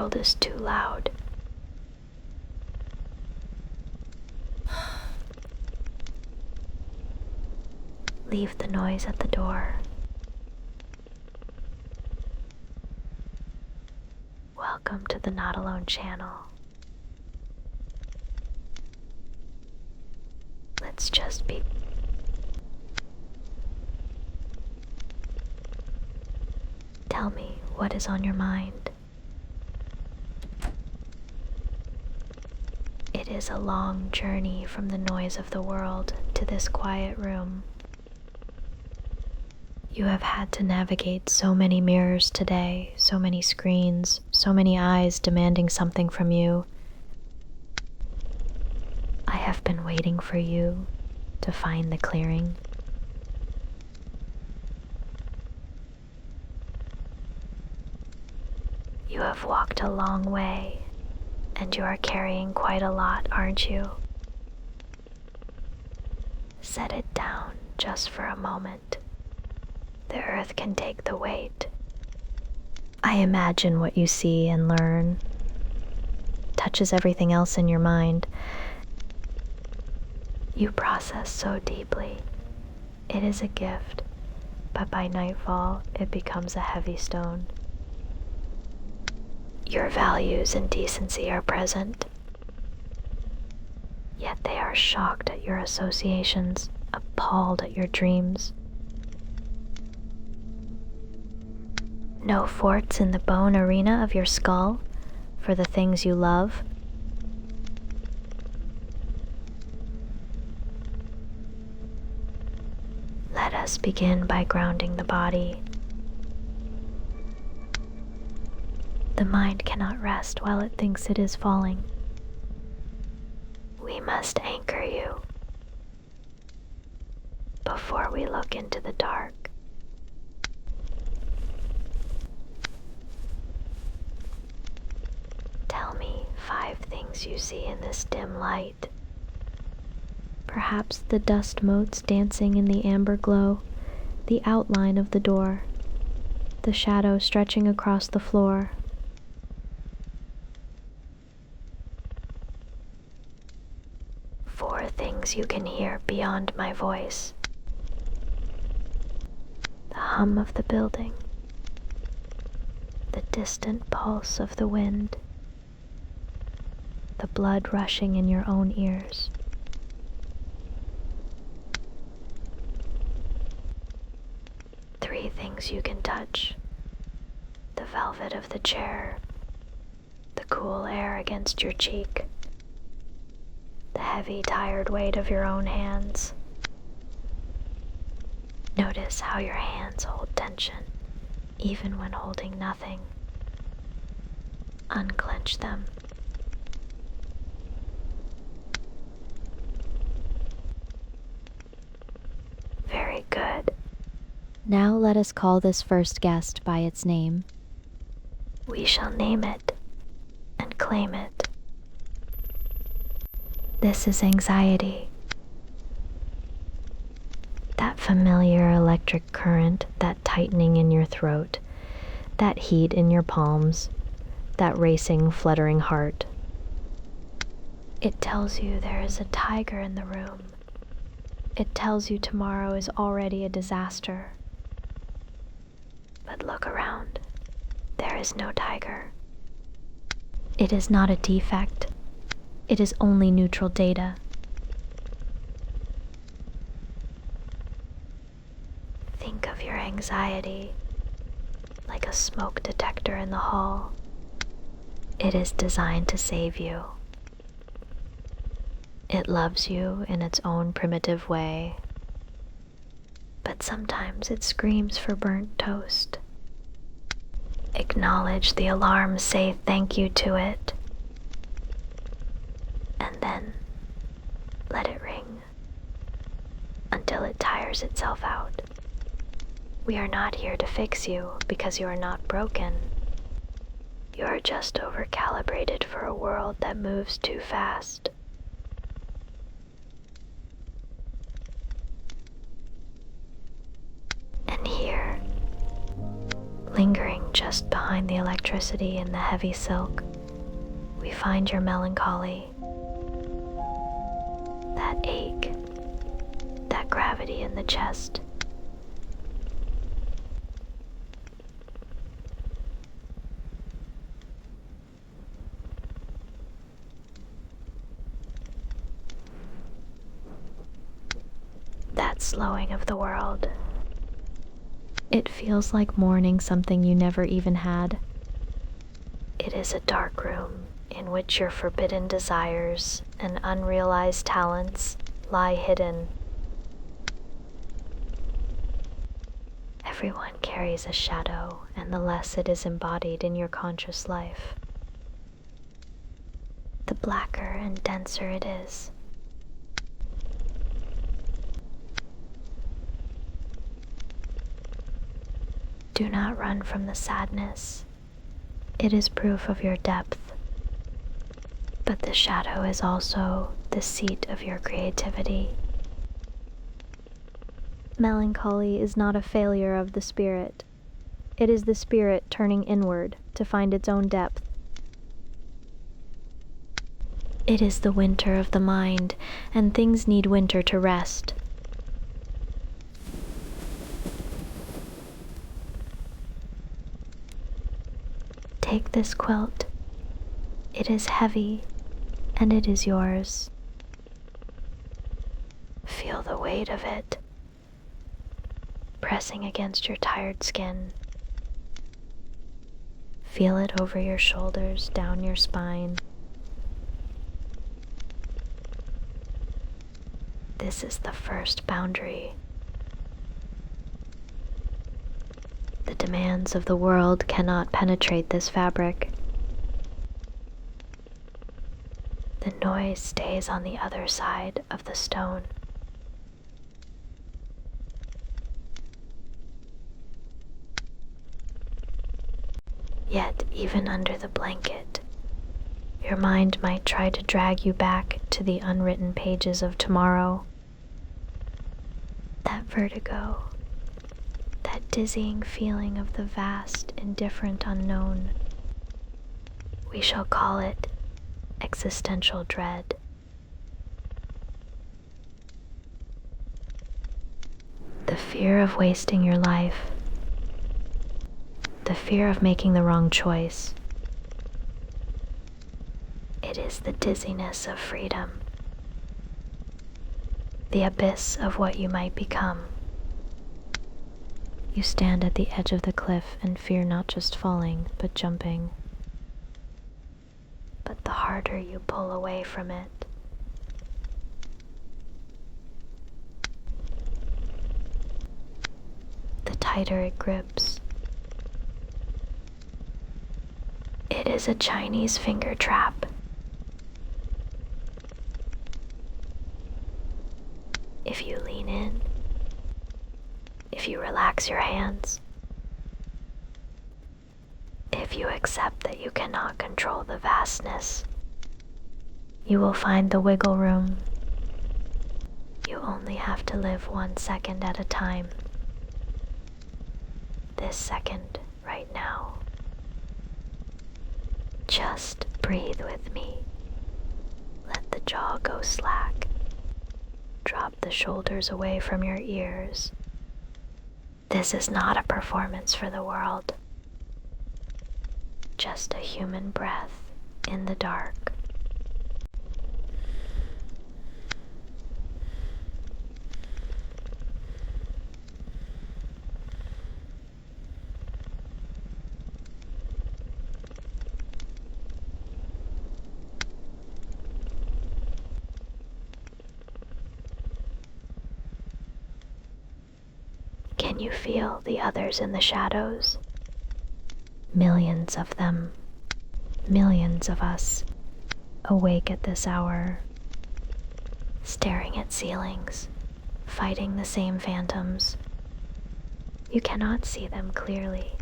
world is too loud. Leave the noise at the door. Welcome to the Not Alone channel. Let's just be. Tell me what is on your mind. It is a long journey from the noise of the world to this quiet room. You have had to navigate so many mirrors today, so many screens, so many eyes demanding something from you. I have been waiting for you to find the clearing. You have walked a long way, and you are carrying quite a lot, aren't you? Set it down just for a moment. The earth can take the weight. I imagine what you see and learn touches everything else in your mind. You process so deeply. It is a gift, but by nightfall it becomes a heavy stone. Your values and decency are present, yet they are shocked at your associations, appalled at your dreams. No forts in the bone arena of your skull for the things you love. Let us begin by grounding the body. The mind cannot rest while it thinks it is falling. We must anchor you before we look into the dark. Tell me 5 things you see in this dim light. Perhaps the dust motes dancing in the amber glow, the outline of the door, the shadow stretching across the floor. Four things you can hear beyond my voice. The hum of the building, the distant pulse of the wind, the blood rushing in your own ears. Three things you can touch. The velvet of the chair, the cool air against your cheek, the heavy, tired weight of your own hands. Notice how your hands hold tension, even when holding nothing. Unclench them. Very good. Now let us call this first guest by its name. We shall name it and claim it. This is anxiety. That familiar electric current, that tightening in your throat, that heat in your palms, that racing, fluttering heart. It tells you there is a tiger in the room. It tells you tomorrow is already a disaster. But look around. There is no tiger. It is not a defect. It is only neutral data. Think of your anxiety like a smoke detector in the hall. It is designed to save you. It loves you in its own primitive way, but sometimes it screams for burnt toast. Acknowledge the alarm, say thank you to it, and then let it ring until it tires itself out. We are not here to fix you because you are not broken. You are just over-calibrated for a world that moves too fast. And here, lingering Just behind the electricity and the heavy silk, we find your melancholy, that ache, that gravity in the chest. That slowing of the world. It feels like mourning something you never even had. It is a dark room in which your forbidden desires and unrealized talents lie hidden. Everyone carries a shadow, and the less it is embodied in your conscious life, the blacker and denser it is. Do not run from the sadness. It is proof of your depth. But the shadow is also the seat of your creativity. Melancholy is not a failure of the spirit. It is the spirit turning inward to find its own depth. It is the winter of the mind, and things need winter to rest. Take this quilt. It is heavy, and it is yours. Feel the weight of it pressing against your tired skin. Feel it over your shoulders, down your spine. This is the first boundary. The demands of the world cannot penetrate this fabric. The noise stays on the other side of the stone. Yet, even under the blanket, your mind might try to drag you back to the unwritten pages of tomorrow. That vertigo, that dizzying feeling of the vast, indifferent unknown. We shall call it existential dread. The fear of wasting your life, the fear of making the wrong choice. It is the dizziness of freedom, the abyss of what you might become. You stand at the edge of the cliff and fear not just falling, but jumping. But the harder you pull away from it, the tighter it grips. It is a Chinese finger trap. If you lean in, if you relax your hands, if you accept that you cannot control the vastness, you will find the wiggle room. You only have to live 1 second at a time. This second, right now. Just breathe with me. Let the jaw go slack. Drop the shoulders away from your ears. This is not a performance for the world. Just a human breath in the dark. Can you feel the others in the shadows? Millions of them, millions of us, awake at this hour, staring at ceilings, fighting the same phantoms. You cannot see them clearly,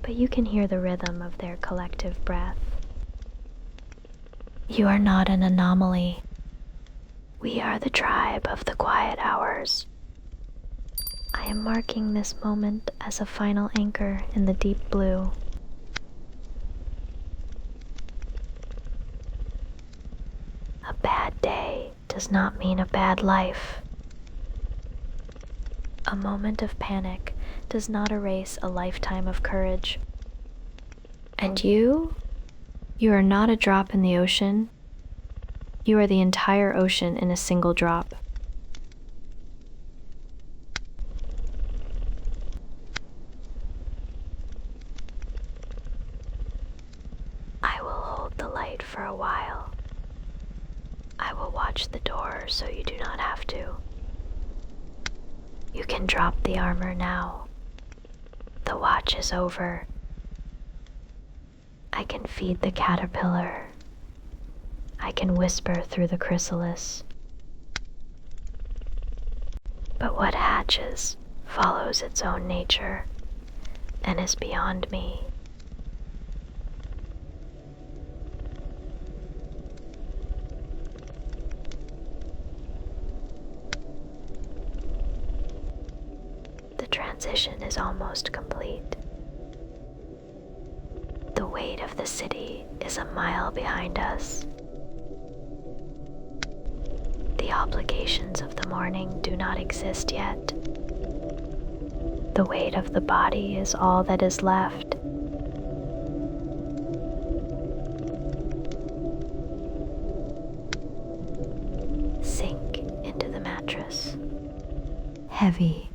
but you can hear the rhythm of their collective breath. You are not an anomaly. We are the tribe of the quiet hours. I I am marking this moment as a final anchor in the deep blue. A bad day does not mean a bad life. A moment of panic does not erase a lifetime of courage. And you are not a drop in the ocean. You are the entire ocean in a single drop. I will hold the light for a while. I will watch the door so you do not have to. You can drop the armor now. The watch is over. I can feed the caterpillar. I can whisper through the chrysalis. But what hatches follows its own nature and is beyond me. The transition is almost complete. The weight of the city is a mile behind us. The obligations of the morning do not exist yet. The weight of the body is all that is left. Sink into the mattress. Heavy.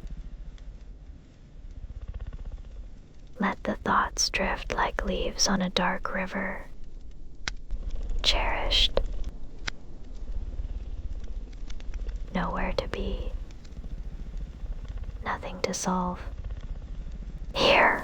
Let the thoughts drift like leaves on a dark river. Cherished. Nowhere to be. Nothing to solve. Here.